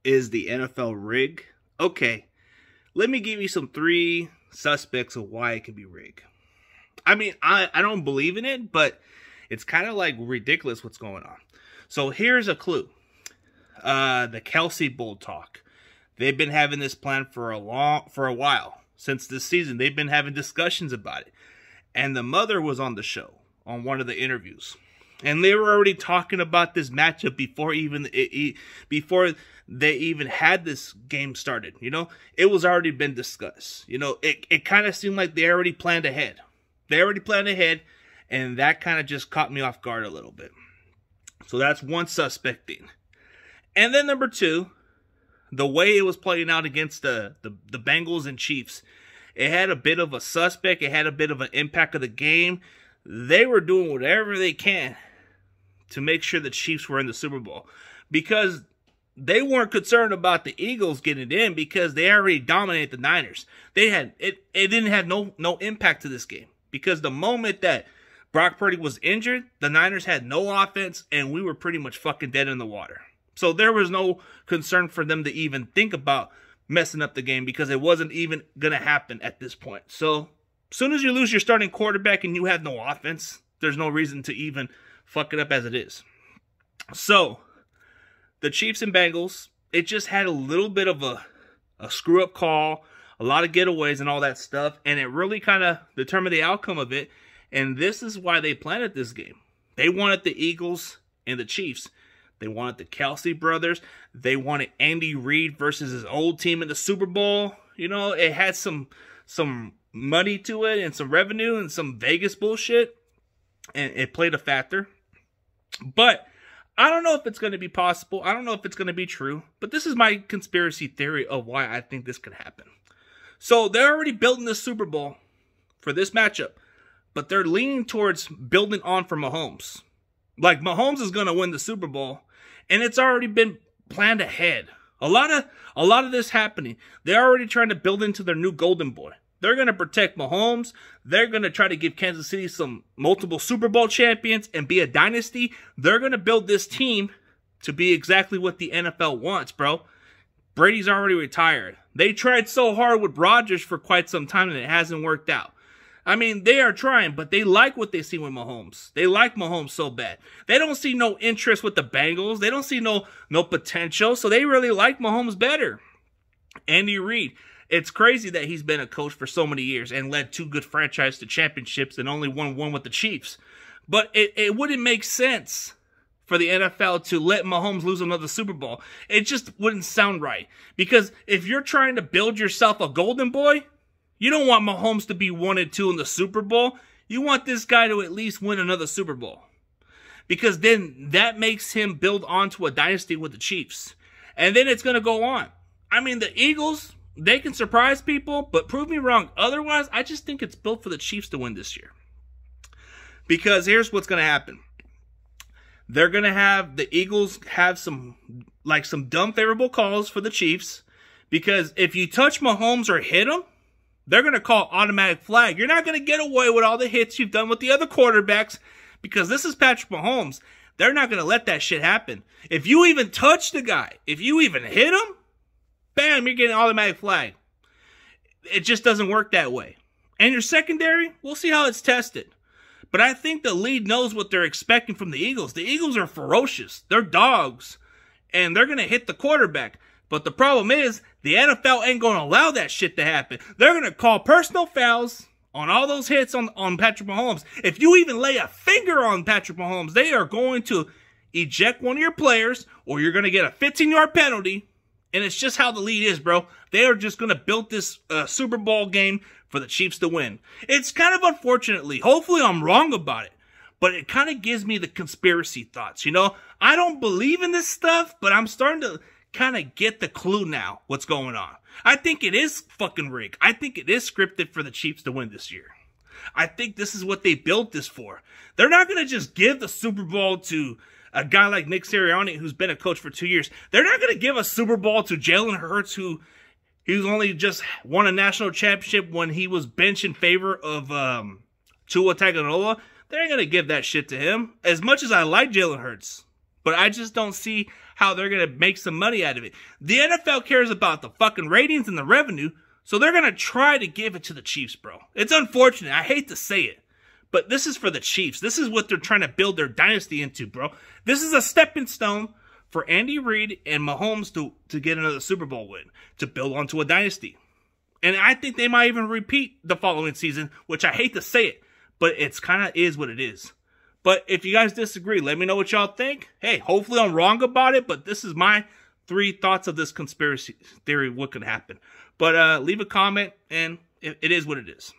Is the NFL rigged? Okay, let me give you some 3 suspects of why it could be rigged. I mean, I don't believe in it, but it's kind of like ridiculous what's going on. So here's a clue. The Kelce Bowl talk. They've been having this plan for a while. Since this season, they've been having discussions about it. And the mother was on the show, on one of the interviews. And they were already talking about this matchup before they even had this game started. You know, it was already been discussed. You know, it kind of seemed like they already planned ahead. And that kind of just caught me off guard a little bit. So that's one suspect thing. And then number 2, the way it was playing out against the Bengals and Chiefs, it had a bit of a suspect. It had a bit of an impact of the game. They were doing whatever they can to make sure the Chiefs were in the Super Bowl, because they weren't concerned about the Eagles getting in because they already dominated the Niners. They had it didn't have no impact to this game, because the moment that Brock Purdy was injured, the Niners had no offense and we were pretty much fucking dead in the water. So there was no concern for them to even think about messing up the game, because it wasn't even going to happen at this point. So as soon as you lose your starting quarterback and you have no offense, there's no reason to even fuck it up as it is. So the Chiefs and Bengals, it just had a little bit of a screw-up call, a lot of getaways and all that stuff, and it really kind of determined the outcome of it. And this is why they planned this game. They wanted the Eagles and the Chiefs. They wanted the Kelce brothers. They wanted Andy Reid versus his old team in the Super Bowl. You know, it had some money to it and some revenue and some Vegas bullshit. And it played a factor. But I don't know if it's going to be possible. I don't know if it's going to be true. But this is my conspiracy theory of why I think this could happen. So they're already building this Super Bowl for this matchup, but they're leaning towards building on for Mahomes. Like, Mahomes is going to win the Super Bowl, and it's already been planned ahead. A lot of this happening. They're already trying to build into their new golden boy. They're going to protect Mahomes. They're going to try to give Kansas City some multiple Super Bowl champions and be a dynasty. They're going to build this team to be exactly what the NFL wants, bro. Brady's already retired. They tried so hard with Rodgers for quite some time and it hasn't worked out. I mean, they are trying, but they like what they see with Mahomes. They like Mahomes so bad. They don't see no interest with the Bengals. They don't see no potential, so they really like Mahomes better. Andy Reid. It's crazy that he's been a coach for so many years and led 2 good franchises to championships and only won one with the Chiefs. But it wouldn't make sense for the NFL to let Mahomes lose another Super Bowl. It just wouldn't sound right. Because if you're trying to build yourself a golden boy, you don't want Mahomes to be 1-2 in the Super Bowl. You want this guy to at least win another Super Bowl. Because then that makes him build onto a dynasty with the Chiefs. And then it's going to go on. I mean, the Eagles, they can surprise people, but prove me wrong. Otherwise, I just think it's built for the Chiefs to win this year. Because here's what's going to happen. They're going to have, the Eagles have some dumb favorable calls for the Chiefs. Because if you touch Mahomes or hit him, they're going to call automatic flag. You're not going to get away with all the hits you've done with the other quarterbacks, because this is Patrick Mahomes. They're not going to let that shit happen. If you even touch the guy, if you even hit him, bam, you're getting automatic flag. It just doesn't work that way. And your secondary, we'll see how it's tested. But I think the league knows what they're expecting from the Eagles. The Eagles are ferocious. They're dogs. And they're going to hit the quarterback. But the problem is, the NFL ain't going to allow that shit to happen. They're going to call personal fouls on all those hits on Patrick Mahomes. If you even lay a finger on Patrick Mahomes, they are going to eject one of your players, or you're going to get a 15-yard penalty. And it's just how the league is, bro. They are just going to build this Super Bowl game for the Chiefs to win. It's kind of unfortunately, hopefully I'm wrong about it, but it kind of gives me the conspiracy thoughts, you know? I don't believe in this stuff, but I'm starting to kind of get the clue now what's going on. I think it is fucking rigged. I think it is scripted for the Chiefs to win this year. I think this is what they built this for. They're not going to just give the Super Bowl to a guy like Nick Sirianni, who's been a coach for 2 years. They're not going to give a Super Bowl to Jalen Hurts, who's only just won a national championship when he was benched in favor of Tua Tagovailoa. They ain't going to give that shit to him. As much as I like Jalen Hurts, but I just don't see how they're going to make some money out of it. The NFL cares about the fucking ratings and the revenue, so they're going to try to give it to the Chiefs, bro. It's unfortunate. I hate to say it, but this is for the Chiefs. This is what they're trying to build their dynasty into, bro. This is a stepping stone for Andy Reid and Mahomes to get another Super Bowl win, to build onto a dynasty. And I think they might even repeat the following season, which I hate to say it, but it's kind of is what it is. But if you guys disagree, let me know what y'all think. Hey, hopefully I'm wrong about it, but this is my 3 thoughts of this conspiracy theory, what could happen. But leave a comment, and it is what it is.